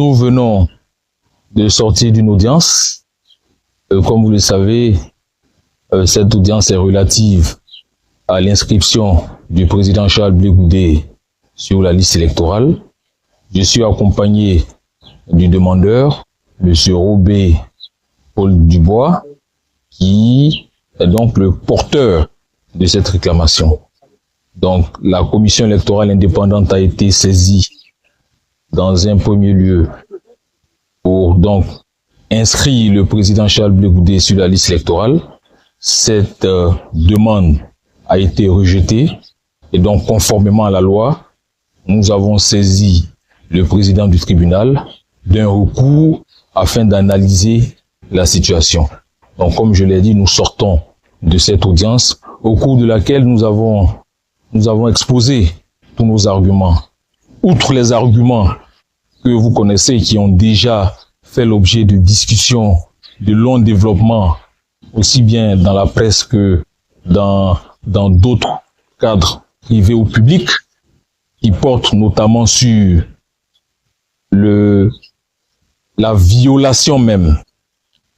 Nous venons de sortir d'une audience. Comme vous le savez, cette audience est relative à l'inscription du président Charles Blé Goudé sur la liste électorale. Je suis accompagné du demandeur, M. Robé Paul Dubois, qui est donc le porteur de cette réclamation. Donc, la commission électorale indépendante a été saisie dans un premier lieu pour donc inscrire le président Charles Blé Goudé sur la liste électorale. Cette demande a été rejetée et donc conformément à la loi, nous avons saisi le président du tribunal d'un recours afin d'analyser la situation. Donc comme je l'ai dit, nous sortons de cette audience au cours de laquelle nous avons exposé tous nos arguments. Outre les arguments que vous connaissez qui ont déjà fait l'objet de discussions de long développement, aussi bien dans la presse que dans d'autres cadres privés ou publics, qui portent notamment sur la violation même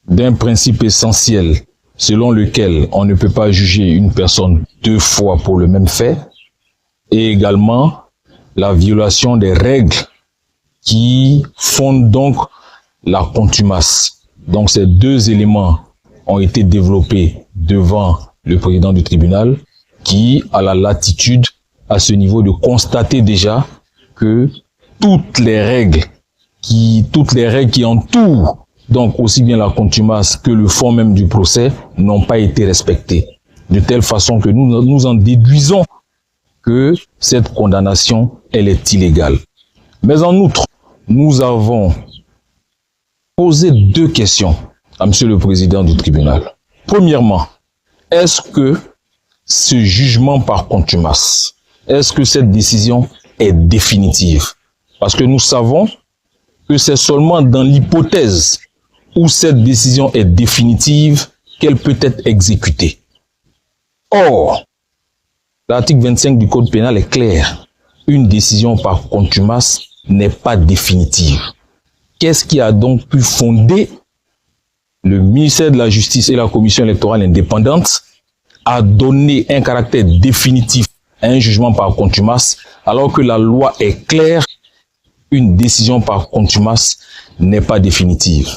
d'un principe essentiel selon lequel on ne peut pas juger une personne deux fois pour le même fait, et également la violation des règles qui fondent donc la contumace. Donc ces deux éléments ont été développés devant le président du tribunal qui a la latitude à ce niveau de constater déjà que toutes les règles qui entourent donc aussi bien la contumace que le fond même du procès n'ont pas été respectées. De telle façon que nous en déduisons que cette condamnation, elle est illégale. Mais en outre, nous avons posé deux questions à Monsieur le Président du tribunal. Premièrement, est-ce que ce jugement par contumace, est-ce que cette décision est définitive? Parce que nous savons que c'est seulement dans l'hypothèse où cette décision est définitive qu'elle peut être exécutée. Or, l'article 25 du Code pénal est clair. Une décision par contumace n'est pas définitive. Qu'est-ce qui a donc pu fonder le ministère de la Justice et la Commission électorale indépendante à donner un caractère définitif à un jugement par contumace, alors que la loi est claire, une décision par contumace n'est pas définitive?